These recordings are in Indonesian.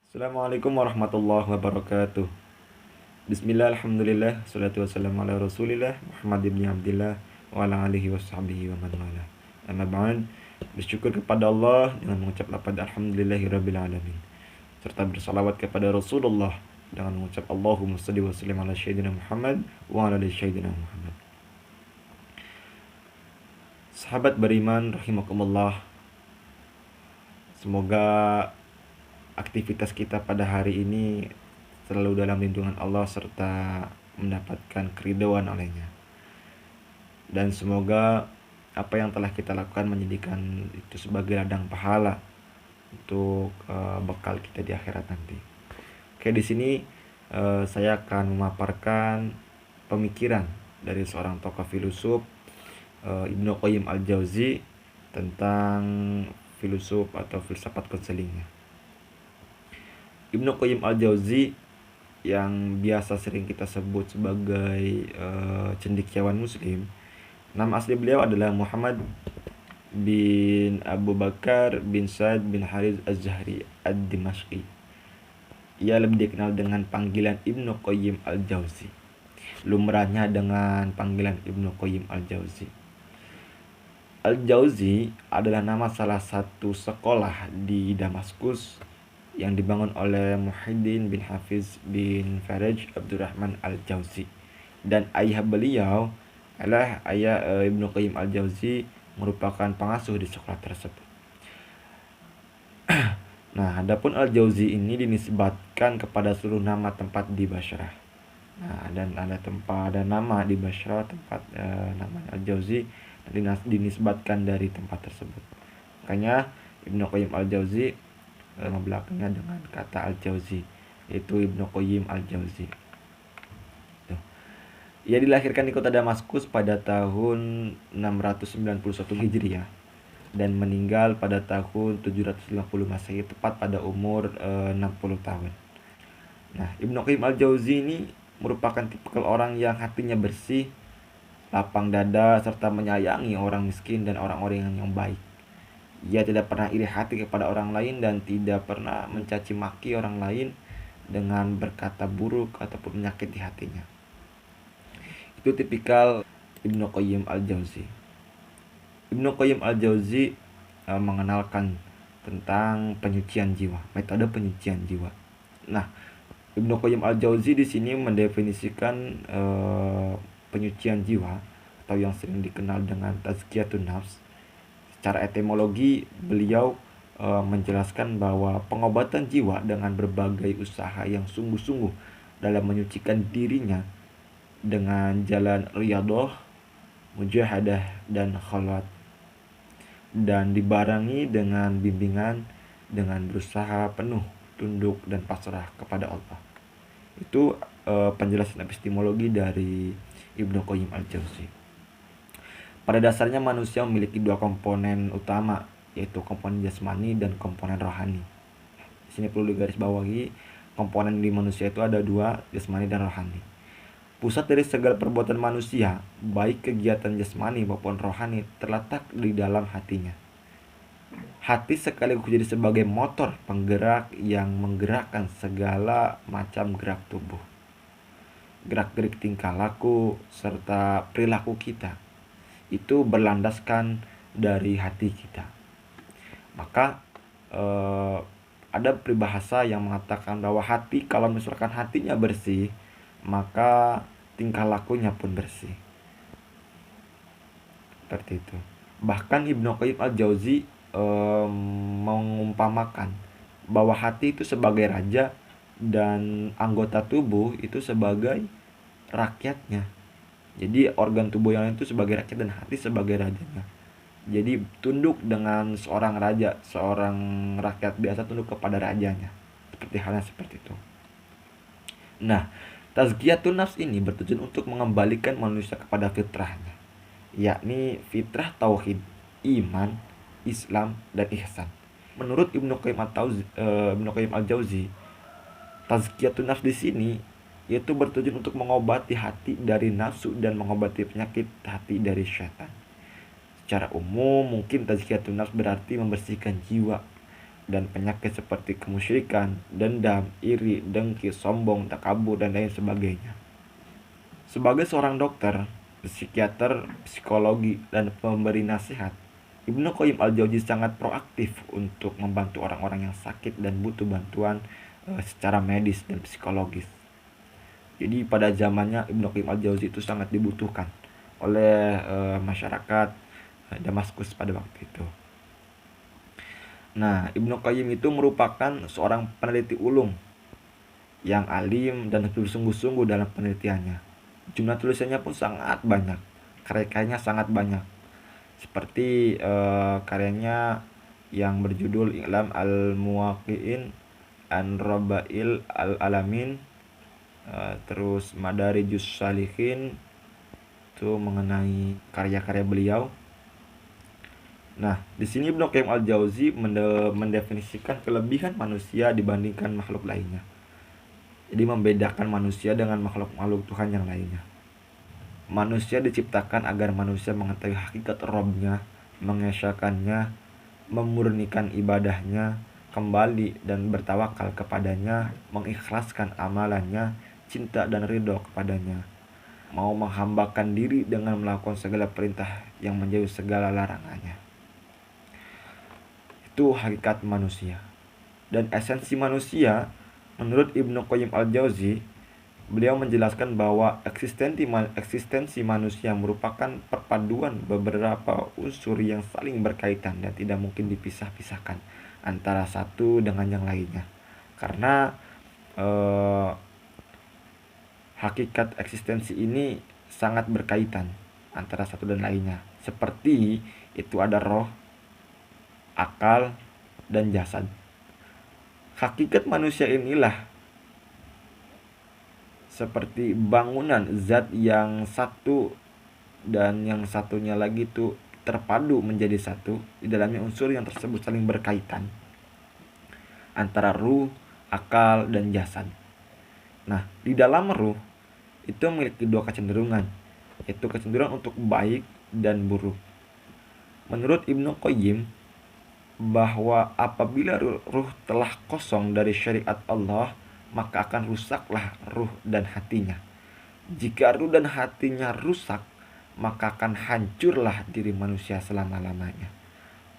Assalamualaikum warahmatullahi wabarakatuh. Bismillah, alhamdulillah, salatu wassalamu ala rasulillah Muhammad ibn Abdillah wa ala alihi wasahbihi wa man wala. Amma ba'd, bersyukur kepada Allah dengan mengucap lafaz alhamdulillahi rabbil alamin, serta bersalawat kepada Rasulullah dengan mengucap Allahumma shalli wa sallim ala sayyidina Muhammad wa ala ali sayyidina Muhammad. Sahabat beriman rahimakumullah, semoga aktivitas kita pada hari ini selalu dalam lindungan Allah serta mendapatkan keridhaan olehnya. Dan semoga apa yang telah kita lakukan menjadikan itu sebagai ladang pahala untuk bekal kita di akhirat nanti. Oke, di sini saya akan memaparkan pemikiran dari seorang tokoh filosof, Ibnu Qayyim al-Jauzi, tentang filosof atau filsafat konselingnya. Ibnu Qayyim al-Jauzi yang biasa sering kita sebut sebagai cendekiawan muslim, nama asli beliau adalah Muhammad bin Abu Bakar bin Sa'ad bin Harith az-Zahri ad-Dimashqi. Ia lebih dikenal dengan panggilan Ibnu Qayyim al-Jauzi, lumrahnya dengan panggilan Ibnu Qayyim al-Jauzi. Al-Jauzi adalah nama salah satu sekolah di Damaskus yang dibangun oleh Muhyiddin bin Hafiz bin Faraj Abdurrahman al-Jauzi, dan ayah beliau adalah ayah Ibnu Qayyim al-Jauzi merupakan pengasuh di sekolah tersebut. Nah, adapun al-Jauzi ini dinisbatkan kepada seluruh nama tempat di Bashrah. Nah, dan ada nama di Bashrah tempat nama al-Jauzi dinisbatkan dari tempat tersebut. Makanya Ibnu Qayyim al-Jauzi nama belakangnya dengan kata al-Jauzi, yaitu Ibnu Qayyim al-Jauzi. Ia dilahirkan di kota Damaskus pada tahun 691 Hijriah dan meninggal pada tahun 750 Masehi, tepat pada umur 60 tahun. Nah, Ibnu Qayyim al-Jauzi ini merupakan tipikal orang yang hatinya bersih, lapang dada, serta menyayangi orang miskin dan orang-orang yang baik. Ia tidak pernah iri hati kepada orang lain dan tidak pernah mencaci maki orang lain dengan berkata buruk ataupun menyakiti hatinya. Itu tipikal Ibnu Qayyim al-Jauzi. Ibnu Qayyim al-Jauzi mengenalkan tentang penyucian jiwa, metode penyucian jiwa. Nah, Ibnu Qayyim al-Jauzi di sini mendefinisikan penyucian jiwa atau yang sering dikenal dengan tazkiyatun nafs. Secara etimologi, beliau menjelaskan bahwa pengobatan jiwa dengan berbagai usaha yang sungguh-sungguh dalam menyucikan dirinya dengan jalan riyadhah, mujahadah, dan khalwat, dan dibarengi dengan bimbingan dengan berusaha penuh tunduk dan pasrah kepada Allah. Itu penjelasan epistemologi dari Ibnu Qayyim al-Jauzi. Pada dasarnya manusia memiliki dua komponen utama, yaitu komponen jasmani dan komponen rohani. Di sini perlu digarisbawahi, komponen di manusia itu ada dua, jasmani dan rohani. Pusat dari segala perbuatan manusia, baik kegiatan jasmani maupun rohani, terletak di dalam hatinya. Hati sekaligus jadi sebagai motor penggerak yang menggerakkan segala macam gerak tubuh, gerak-gerik tingkah laku, serta perilaku kita. Itu berlandaskan dari hati kita. Maka ada peribahasa yang mengatakan bahwa hati, kalau misalkan hatinya bersih, maka tingkah lakunya pun bersih. Seperti itu. Bahkan Ibnu Qayyim al-Jauzi mengumpamakan bahwa hati itu sebagai raja dan anggota tubuh itu sebagai rakyatnya. Jadi organ tubuh yang lain itu sebagai rakyat dan hati sebagai rajanya. Jadi tunduk dengan seorang raja, seorang rakyat biasa tunduk kepada rajanya. Halnya seperti itu. Nah, tazkiyatun nafs ini bertujuan untuk mengembalikan manusia kepada fitrahnya, yakni fitrah tauhid, iman, Islam, dan ihsan. Menurut Ibnu Qayyim al-Jauzi, tazkiyatun nafs di sini yaitu bertujuan untuk mengobati hati dari nafsu dan mengobati penyakit hati dari syaitan. Secara umum, mungkin tazkiyatun nafs berarti membersihkan jiwa dan penyakit seperti kemusyrikan, dendam, iri, dengki, sombong, takabur, dan lain sebagainya. Sebagai seorang dokter, psikiater, psikologi, dan pemberi nasihat, Ibnu Qayyim al-Jauzi sangat proaktif untuk membantu orang-orang yang sakit dan butuh bantuan secara medis dan psikologis. Jadi pada zamannya Ibnu Qayyim al-Jauzi itu sangat dibutuhkan oleh masyarakat Damaskus pada waktu itu. Nah, Ibnu Qayyim itu merupakan seorang peneliti ulung yang alim dan bersungguh-sungguh dalam penelitiannya. Jumlah tulisannya pun sangat banyak, karyanya sangat banyak. Seperti karyanya yang berjudul I'lam al-Muwaqqi'in an Rabail al-Alamin, terus Madarijus Salihin, itu mengenai karya-karya beliau. Nah, di sini Ibnu Qayyim al-Jauzi mendefinisikan kelebihan manusia dibandingkan makhluk lainnya. Jadi membedakan manusia dengan makhluk-makhluk Tuhan yang lainnya. Manusia diciptakan agar manusia mengetahui hakikat Rabb-nya, mengesahkannya, memurnikan ibadahnya, kembali dan bertawakal kepadanya, mengikhlaskan amalannya, cinta dan ridho kepadanya, mau menghambakan diri dengan melakukan segala perintah yang menjauhi segala larangannya. Itu hakikat manusia. Dan esensi manusia, menurut Ibnu Qayyim al-Jauzi, beliau menjelaskan bahwa eksistensi manusia merupakan perpaduan beberapa unsur yang saling berkaitan dan tidak mungkin dipisah-pisahkan antara satu dengan yang lainnya. Karena hakikat eksistensi ini sangat berkaitan antara satu dan lainnya. Seperti itu ada roh, akal, dan jasad. Hakikat manusia inilah seperti bangunan zat yang satu dan yang satunya lagi itu terpadu menjadi satu. Di dalamnya unsur yang tersebut saling berkaitan antara ruh, akal, dan jasad. Nah, di dalam ruh itu memiliki dua kecenderungan, yaitu kecenderungan untuk baik dan buruk. Menurut Ibnu Qayyim, bahwa apabila ruh telah kosong dari syariat Allah, maka akan rusaklah ruh dan hatinya. Jika ruh dan hatinya rusak, maka akan hancurlah diri manusia selama-lamanya.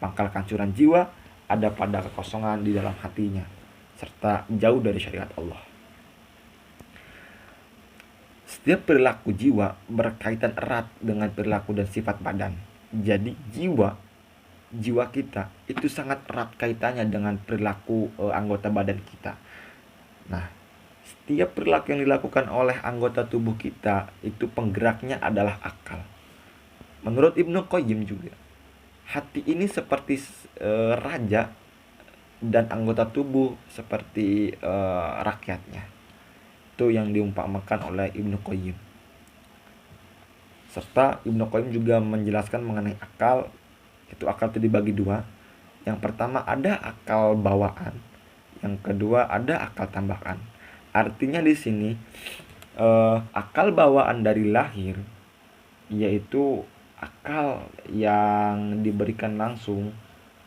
Pangkal kehancuran jiwa ada pada kekosongan di dalam hatinya, serta jauh dari syariat Allah. Setiap perilaku jiwa berkaitan erat dengan perilaku dan sifat badan. Jadi jiwa kita itu sangat erat kaitannya dengan perilaku anggota badan kita. Nah, setiap perilaku yang dilakukan oleh anggota tubuh kita itu penggeraknya adalah akal. Menurut Ibnu Qayyim juga, hati ini seperti raja dan anggota tubuh seperti rakyatnya. Itu yang diumpamakan oleh Ibnu Qayyim. Serta Ibnu Qayyim juga menjelaskan mengenai akal. Itu akal itu dibagi dua. Yang pertama ada akal bawaan, yang kedua ada akal tambahan. Artinya di sini akal bawaan dari lahir, yaitu akal yang diberikan langsung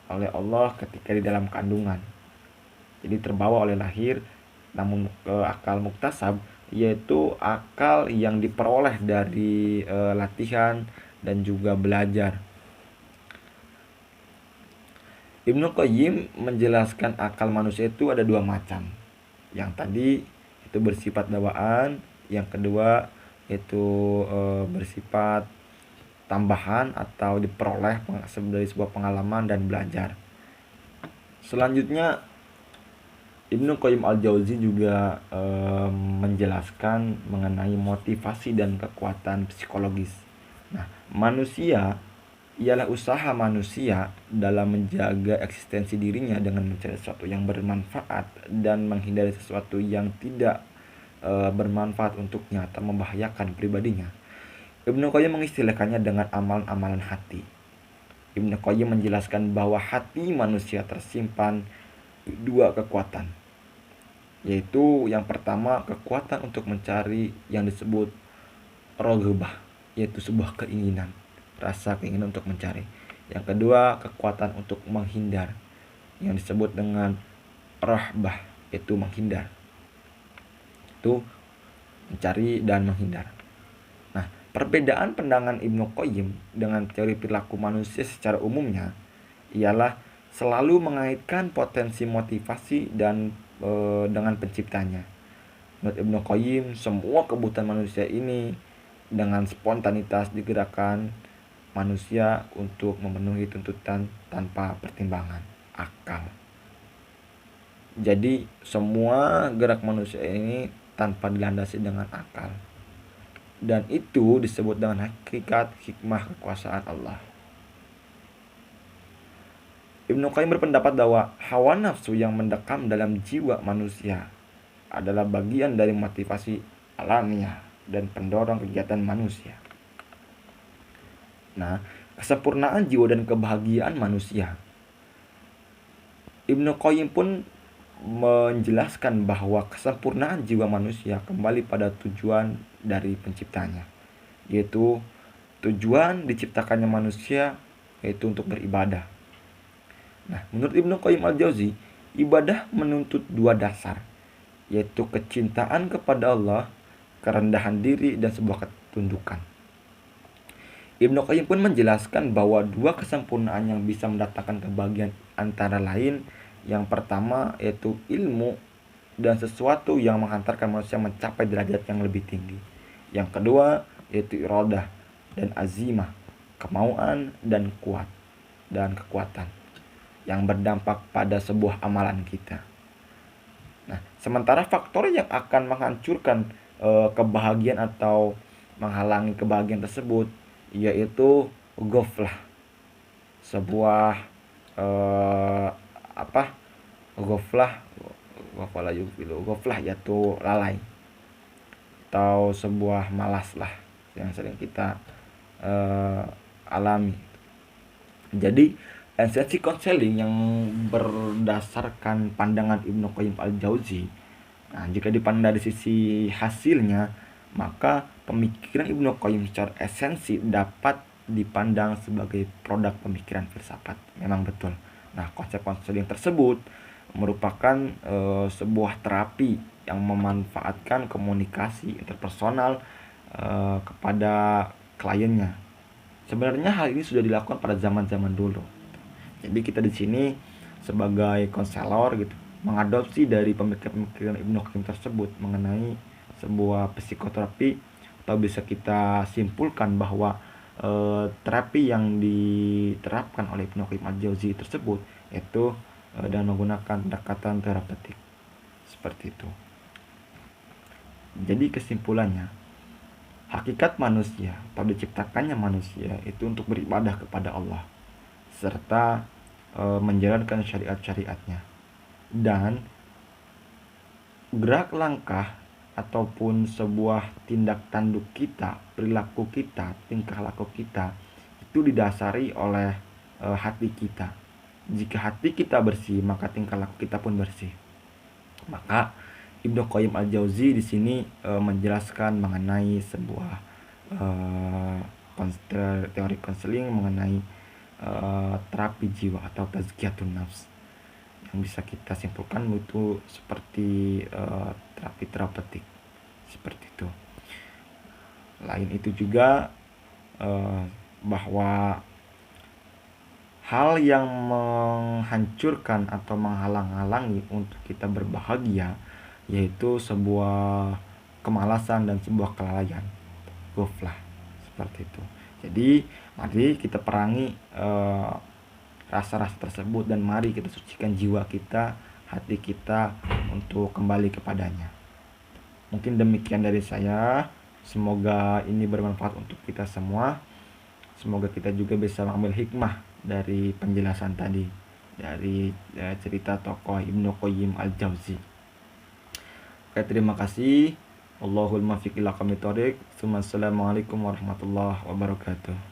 oleh Allah ketika di dalam kandungan. Jadi terbawa oleh lahir. Namun akal muktasab, yaitu akal yang diperoleh dari latihan dan juga belajar. Ibnu Qayyim menjelaskan akal manusia itu ada dua macam. Yang tadi itu bersifat bawaan, yang kedua itu bersifat tambahan atau diperoleh dari sebuah pengalaman dan belajar. Selanjutnya Ibnu Qayyim al-Jauzi juga menjelaskan mengenai motivasi dan kekuatan psikologis. Nah, manusia ialah usaha manusia dalam menjaga eksistensi dirinya dengan mencari sesuatu yang bermanfaat dan menghindari sesuatu yang tidak bermanfaat untuknya atau membahayakan pribadinya. Ibnu Qayyim mengistilahkannya dengan amalan-amalan hati. Ibnu Qayyim menjelaskan bahwa hati manusia tersimpan dua kekuatan, yaitu yang pertama kekuatan untuk mencari yang disebut raghbah, yaitu sebuah keinginan, rasa keinginan untuk mencari. Yang kedua kekuatan untuk menghindar, yang disebut dengan rahbah, itu menghindar. Itu mencari dan menghindar. Nah, perbedaan pandangan Ibnu Qayyim dengan teori perilaku manusia secara umumnya ialah selalu mengaitkan potensi motivasi dan dengan penciptanya. Menurut Ibnu Qayyim, semua kebutuhan manusia ini dengan spontanitas digerakkan manusia untuk memenuhi tuntutan tanpa pertimbangan akal. Jadi semua gerak manusia ini tanpa dilandasi dengan akal. Dan itu disebut dengan hakikat hikmah kekuasaan Allah. Ibnu Qayyim berpendapat bahwa hawa nafsu yang mendekam dalam jiwa manusia adalah bagian dari motivasi alamiah dan pendorong kegiatan manusia. Nah, kesempurnaan jiwa dan kebahagiaan manusia. Ibnu Qayyim pun menjelaskan bahwa kesempurnaan jiwa manusia kembali pada tujuan dari penciptanya, yaitu tujuan diciptakannya manusia yaitu untuk beribadah. Nah, menurut Ibnu Qayyim al-Jauzi, ibadah menuntut dua dasar, yaitu kecintaan kepada Allah, kerendahan diri, dan sebuah ketundukan. Ibnu Qayyim pun menjelaskan bahwa dua kesempurnaan yang bisa mendatangkan kebahagiaan antara lain, yang pertama yaitu ilmu dan sesuatu yang menghantarkan manusia mencapai derajat yang lebih tinggi. Yang kedua yaitu iradah dan azimah, kemauan dan kekuatan yang berdampak pada sebuah amalan kita. Nah, sementara faktor yang akan menghancurkan kebahagiaan atau menghalangi kebahagiaan tersebut yaitu ghaflah. Sebuah ghaflah yaitu lalai atau sebuah malas lah yang sering kita alami. Jadi esensi konseling yang berdasarkan pandangan Ibnu Qayyim al-Jauzi, nah, jika dipandang dari sisi hasilnya, maka pemikiran Ibnu Qayyim secara esensi dapat dipandang sebagai produk pemikiran filsafat. Memang betul. Nah, konsep konseling tersebut merupakan sebuah terapi yang memanfaatkan komunikasi interpersonal kepada kliennya. Sebenarnya hal ini sudah dilakukan pada zaman-zaman dulu. Jadi kita di sini sebagai konselor gitu mengadopsi dari pemikiran Ibnu Qayyim tersebut mengenai sebuah psikoterapi, atau bisa kita simpulkan bahwa terapi yang diterapkan oleh Ibnu Qayyim al-Jauzi tersebut yaitu dan menggunakan pendekatan terapeutik seperti itu. Jadi kesimpulannya, hakikat manusia atau diciptakannya manusia itu untuk beribadah kepada Allah serta menjalankan syariat-syariatnya, dan gerak langkah ataupun sebuah tindak tanduk kita, perilaku kita, tingkah laku kita itu didasari oleh hati kita. Jika hati kita bersih, maka tingkah laku kita pun bersih. Maka Ibnu Qayyim al-Jauzi di sini menjelaskan mengenai sebuah teori konseling mengenai terapi jiwa atau tazkiyatun nafs, yang bisa kita simpulkan itu seperti terapi terapeutik seperti itu. Lain itu juga bahwa hal yang menghancurkan atau menghalang-halangi untuk kita berbahagia yaitu sebuah kemalasan dan sebuah kelalaian, ghaflah seperti itu. Jadi mari kita perangi rasa-rasa tersebut dan mari kita sucikan jiwa kita, hati kita untuk kembali kepadanya. Mungkin demikian dari saya. Semoga ini bermanfaat untuk kita semua. Semoga kita juga bisa mengambil hikmah dari penjelasan tadi, dari cerita tokoh Ibnu Qayyim al-Jauzi. Oke, terima kasih. Allahul muwaffiq ila aqwamit thoriq. Assalamualaikum warahmatullahi wabarakatuh.